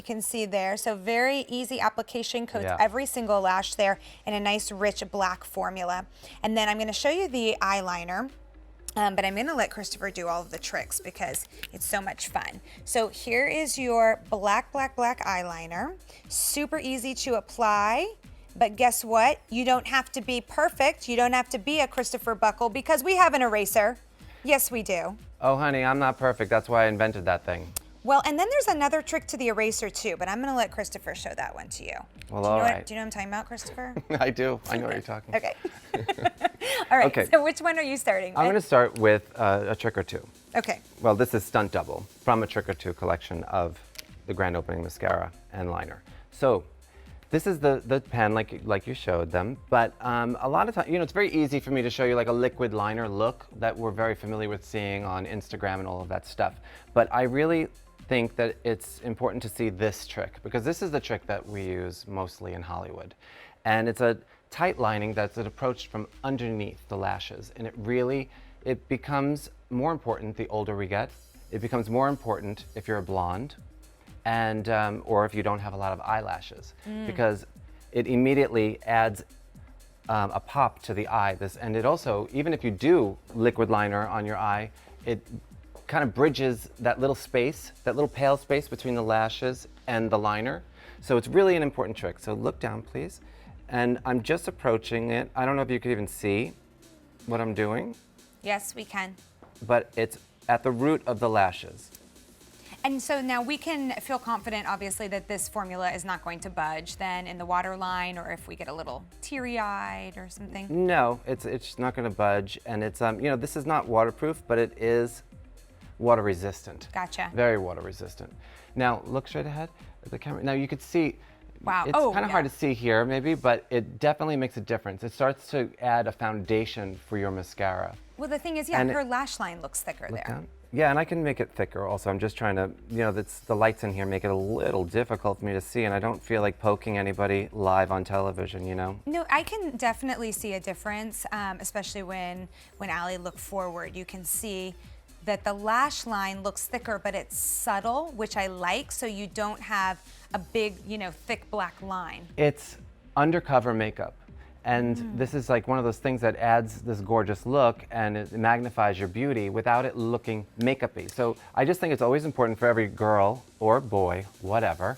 You can see there. So very easy application, coats Yeah. every single lash there in a nice rich black formula. And then I'm going to show you the eyeliner. But I'm going to let Kristofer do all of the tricks because it's so much fun. So here is your black eyeliner. Super easy to apply. But guess what? You don't have to be perfect. You don't have to be a Kristofer Buckle because we have an eraser. Yes, we do. Oh, honey, I'm not perfect. That's why I invented that thing. Well, and then there's another trick to the eraser too, but I'm going to let Kristofer show that one to you. Well, do you know all right. do you know what I'm talking about, Kristofer? I do. I know what you're talking. Okay. All right. Okay. So which one are you starting with? I'm going to start with a trick or two. Okay. Well, this is Stunt Double from a trick or two collection of the Grand Opening Mascara and Liner. So this is the pen like you showed them, but a lot of times, you know, it's very easy for me to show you like a liquid liner look that we're very familiar with seeing on Instagram and all of that stuff. But I really think that it's important to see this trick because this is the trick that we use mostly in Hollywood. And it's a tight lining that's approached from underneath the lashes. And it becomes more important the older we get. It becomes more important if you're a blonde and or if you don't have a lot of eyelashes because it immediately adds a pop to the eye. And it also, even if you do liquid liner on your eye, it kind of bridges that little space, that little pale space between the lashes and the liner. So it's really an important trick. So look down, please. And I'm just approaching it. I don't know if you could even see what I'm doing. Yes, we can. But it's at the root of the lashes. And so now we can feel confident, obviously, that this formula is not going to budge then in the waterline or if we get a little teary-eyed or something. No, it's not going to budge. And it's, you know, this is not waterproof, but it is water resistant. Gotcha. Very water resistant. Now, look straight ahead at the camera. Now you could see, wow. It's kind of hard to see here maybe, but it definitely makes a difference. It starts to add a foundation for your mascara. Well, the thing is, yeah, her lash line looks thicker there. Down. Yeah, and I can make it thicker also. I'm just trying to, you know, the lights in here make it a little difficult for me to see, and I don't feel like poking anybody live on television, you know? No, I can definitely see a difference, especially when Allie looked forward. You can see that the lash line looks thicker, but it's subtle, which I like, so you don't have a big, you know, thick black line. It's undercover makeup. And this is like one of those things that adds this gorgeous look and it magnifies your beauty without it looking makeup-y. So I just think it's always important for every girl or boy, whatever,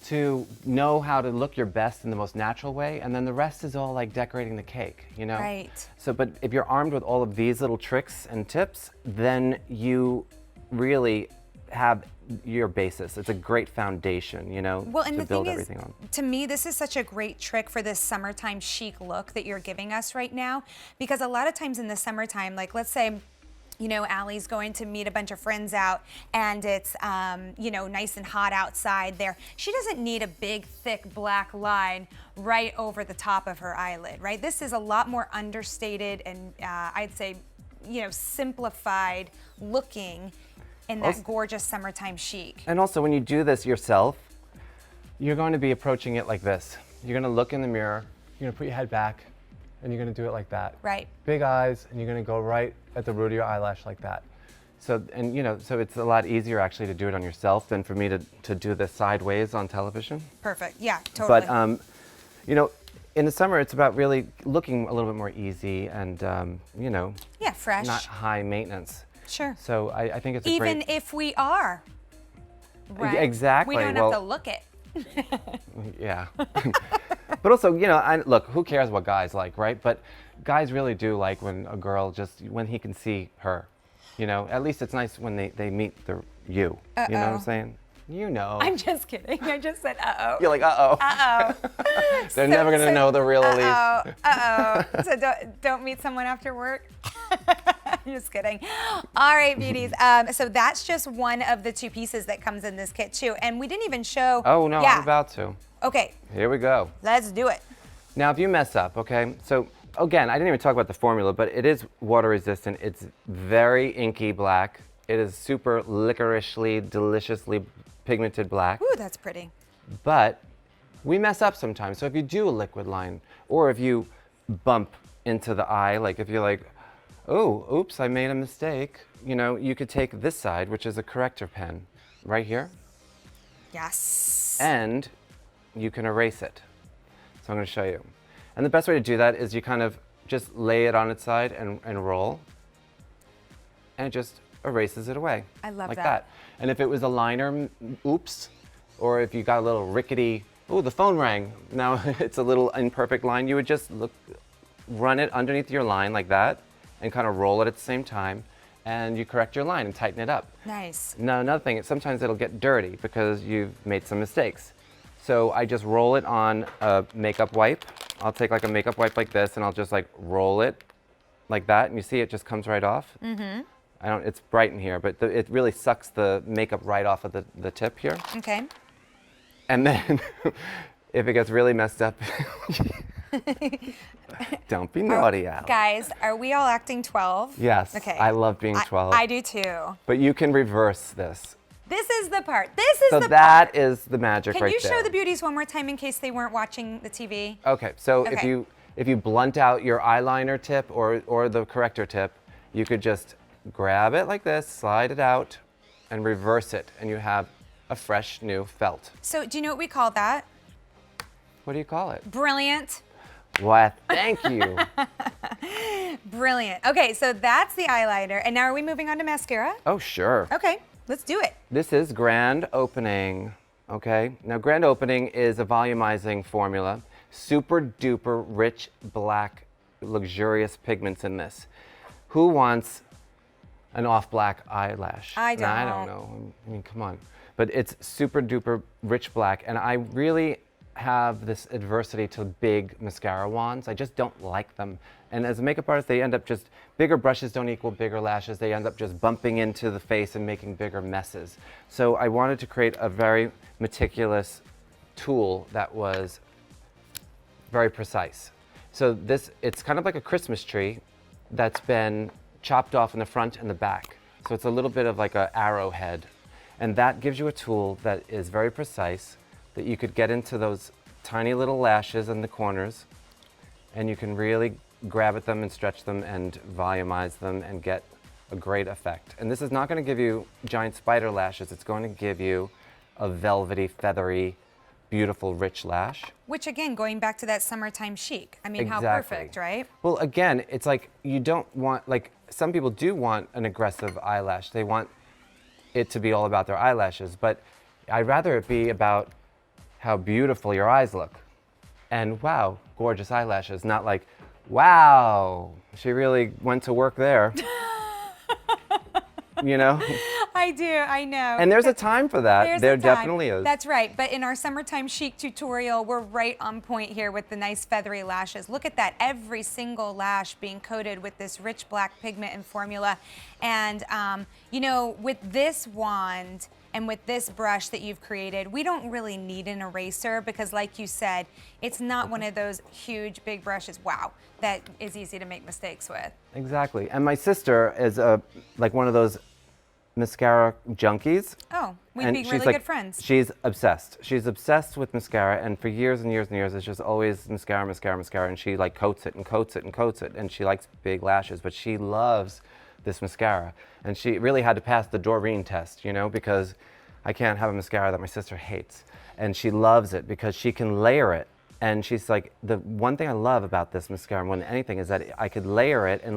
to know how to look your best in the most natural way, and then the rest is all like decorating the cake, you know? Right. So, but if you're armed with all of these little tricks and tips, then you really have your basis. It's a great foundation, you know, well, and to the build thing everything is, on. To me, this is such a great trick for this summertime chic look that you're giving us right now, because a lot of times in the summertime, like let's say, you know, Allie's going to meet a bunch of friends out and it's, you know, nice and hot outside there. She doesn't need a big, thick black line right over the top of her eyelid, right? This is a lot more understated and I'd say, you know, simplified looking in that gorgeous summertime chic. And also, when you do this yourself, you're going to be approaching it like this. You're going to look in the mirror, you're going to put your head back, and you're going to do it like that. Right. Big eyes, and you're going to go right at the root of your eyelash like that. So, and you know, so it's a lot easier actually to do it on yourself than for me to do this sideways on television. Perfect. Yeah, totally. But, you know, in the summer, it's about really looking a little bit more easy and, you know, yeah, fresh. not high maintenance. Sure. So I think it's a Even great... if we are, right? Exactly. We don't have to look it. Yeah. But also, you know, look, who cares what guys like, right? But guys really do like when a girl when he can see her, you know? At least it's nice when they meet you. Uh-oh. You know what I'm saying? You know. I'm just kidding. I just said uh-oh. You're like, uh-oh. Uh-oh. They're never going to know the real Elise. Uh-oh. Uh-oh. So don't meet someone after work? Just kidding. All right, beauties. So that's just one of the two pieces that comes in this kit too. And we didn't even show. Oh, no, yeah. I'm about to. Okay. Here we go. Let's do it. Now, if you mess up, okay, so again, I didn't even talk about the formula, but it is water resistant. It's very inky black. It is super licorishly, deliciously pigmented black. Ooh, that's pretty. But we mess up sometimes. So if you do a liquid line, or if you bump into the eye, like if you're like, oh, oops, I made a mistake, you know, you could take this side, which is a corrector pen, right here. Yes. And you can erase it. So I'm going to show you. And the best way to do that is you kind of just lay it on its side and roll, and it just erases it away. I love like that. And if it was a liner, oops, or if you got a little rickety, oh, the phone rang. Now it's a little imperfect line. You would just run it underneath your line like that and kind of roll it at the same time, and you correct your line and tighten it up. Nice. Now another thing, sometimes it'll get dirty because you've made some mistakes. So I just roll it on a makeup wipe. I'll take like a makeup wipe like this, and I'll just like roll it like that, and you see it just comes right off. Mm-hmm. It's bright in here, but it really sucks the makeup right off of the tip here. Okay. And then if it gets really messed up, don't be naughty, Al. Guys, are we all acting 12? Yes, Okay. I love being 12. I do too. But you can reverse this. This is the part. This is So the that part. is the magic Can right you there. show the beauties one more time in case they weren't watching the TV? Okay, so Okay. if you blunt out your eyeliner tip or the corrector tip, you could just grab it like this, slide it out, and reverse it, and you have a fresh new felt. So do you know what we call that? What do you call it? Brilliant. What? Thank you. Brilliant. Okay, so that's the eyeliner. And now are we moving on to mascara? Oh, sure. Okay, let's do it. This is Grand Opening, okay? Now, Grand Opening is a volumizing formula. Super duper rich, black, luxurious pigments in this. Who wants an off black eyelash? I don't. Nah, I don't know. I mean, come on. But it's super duper rich black, and I really have this adversity to big mascara wands. I just don't like them. And as a makeup artist, they end up just, bigger brushes don't equal bigger lashes. They end up just bumping into the face and making bigger messes. So I wanted to create a very meticulous tool that was very precise. So this, it's kind of like a Christmas tree that's been chopped off in the front and the back. So it's a little bit of like an arrowhead. And that gives you a tool that is very precise, that you could get into those tiny little lashes in the corners, and you can really grab at them and stretch them and volumize them and get a great effect. And this is not going to give you giant spider lashes. It's going to give you a velvety, feathery, beautiful, rich lash. Which again, going back to that summertime chic. I mean, how Exactly. perfect, right? Well, again, it's like you don't want, like some people do want an aggressive eyelash. They want it to be all about their eyelashes, but I'd rather it be about how beautiful your eyes look. And wow, gorgeous eyelashes, not like, wow, she really went to work there. You know? I do, I know. And there's a time for that. There a time. definitely is. That's right. But in our summertime chic tutorial, we're right on point here with the nice feathery lashes. Look at that. Every single lash being coated with this rich black pigment and formula. And, you know, with this wand and with this brush that you've created, we don't really need an eraser because, like you said, it's not one of those huge, big brushes, wow, that is easy to make mistakes with. Exactly. And my sister is like one of those mascara junkies. Oh, we'd And be she's really like, good friends. She's obsessed. She's obsessed with mascara, and for years and years and years, it's just always mascara, mascara, mascara, and she like coats it and coats it and coats it, and she likes big lashes, but she loves this mascara. And she really had to pass the Doreen test, you know, because I can't have a mascara that my sister hates. And she loves it because she can layer it. And she's like, the one thing I love about this mascara more than anything is that I could layer it, and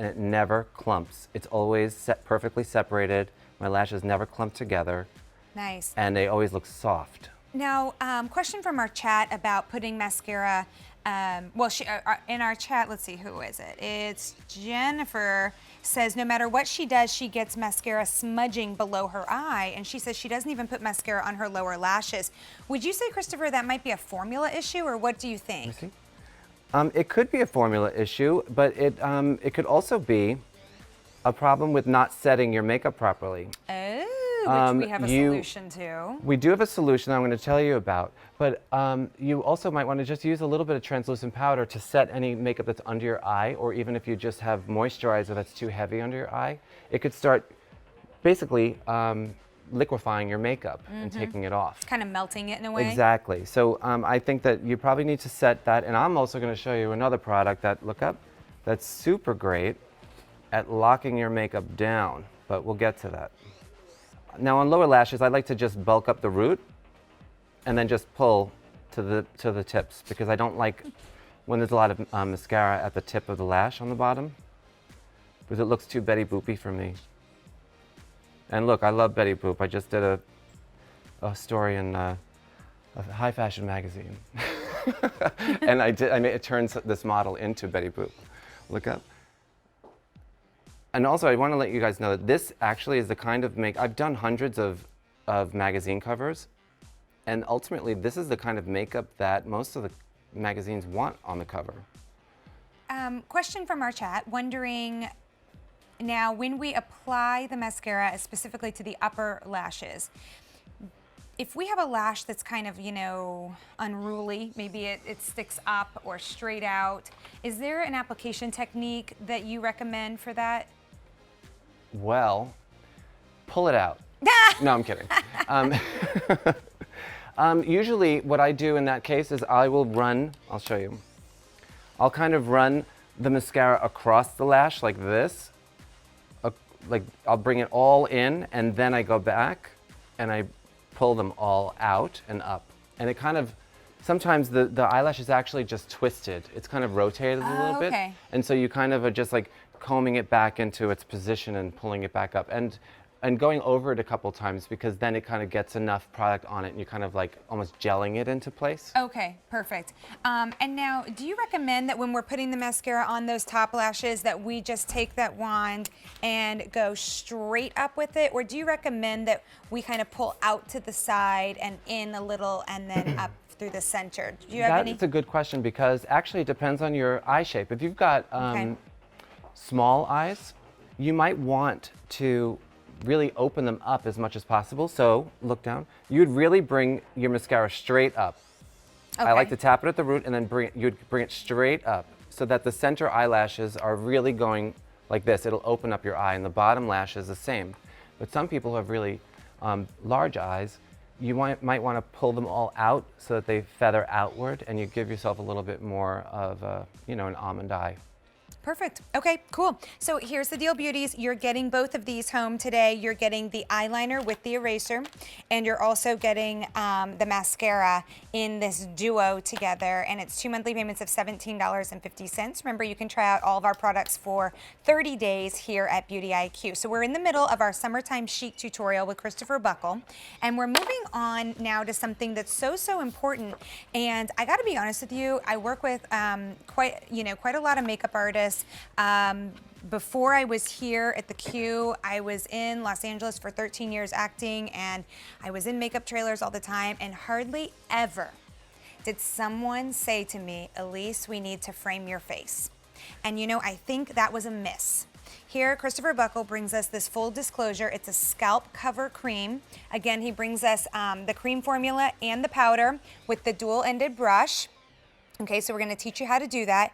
it never clumps. It's always perfectly separated. My lashes never clump together. Nice. And they always look soft. Now, question from our chat about putting mascara. Well, in our chat, let's see, who is it? It's Jennifer. Says no matter what she does, she gets mascara smudging below her eye, and she says she doesn't even put mascara on her lower lashes. Would you say, Kristofer, that might be a formula issue, or what do you think? Let me see. It could be a formula issue, but it could also be a problem with not setting your makeup properly. Oh, which we have a solution to. We do have a solution I'm going to tell you about, but you also might want to just use a little bit of translucent powder to set any makeup that's under your eye, or even if you just have moisturizer that's too heavy under your eye, it could start basically liquefying your makeup and taking it off. Kind of melting it in a way. Exactly. So I think that you probably need to set that, and I'm also going to show you another product that, look up, that's super great at locking your makeup down, but we'll get to that. Now on lower lashes, I like to just bulk up the root and then just pull to the tips, because I don't like when there's a lot of mascara at the tip of the lash on the bottom, because it looks too Betty Boopy for me. And look, I love Betty Boop. I just did a story in a high fashion magazine. And it turns this model into Betty Boop. Look up. And also, I want to let you guys know that this actually is the kind of I've done hundreds of magazine covers, and ultimately, this is the kind of makeup that most of the magazines want on the cover. Question from our chat, wondering now when we apply the mascara specifically to the upper lashes, if we have a lash that's kind of, you know, unruly, maybe it sticks up or straight out, is there an application technique that you recommend for that? Well, pull it out. No, I'm kidding. Usually what I do in that case is I'll show you. I'll kind of run the mascara across the lash like this. Like I'll bring it all in, and then I go back and I pull them all out and up. And it kind of, sometimes the eyelash is actually just twisted. It's kind of rotated a little bit. And so you kind of are just like combing it back into its position and pulling it back up. And going over it a couple times, because then it kind of gets enough product on it and you're kind of like almost gelling it into place. Okay, perfect. And now, do you recommend that when we're putting the mascara on those top lashes that we just take that wand and go straight up with it? Or do you recommend that we kind of pull out to the side and in a little and then up through the center? Do you have any? That's a good question, because actually it depends on your eye shape. If you've got small eyes, you might want to really open them up as much as possible. So look down. You'd really bring your mascara straight up. I like to tap it at the root and then you'd bring it straight up so that the center eyelashes are really going like this. It'll open up your eye, and the bottom lash is the same. But some people who have really large eyes, you might want to pull them all out so that they feather outward, and you give yourself a little bit more of an almond eye. Perfect. Okay, cool. So here's the deal, beauties. You're getting both of these home today. You're getting the eyeliner with the eraser, and you're also getting the mascara in this duo together, and it's 2 monthly payments of $17.50. Remember, you can try out all of our products for 30 days here at Beauty IQ. So we're in the middle of our summertime chic tutorial with Kristofer Buckle, and we're moving on now to something that's so important. And I got to be honest with you, I work with quite a lot of makeup artists. Before I was here at the Q, I was in Los Angeles for 13 years acting, and I was in makeup trailers all the time, and hardly ever did someone say to me, "Elise, we need to frame your face." And you know, I think that was a miss. Here, Kristofer Buckle brings us this full disclosure. It's a scalp cover cream. Again, he brings us the cream formula and the powder with the dual-ended brush. Okay, so we're gonna teach you how to do that.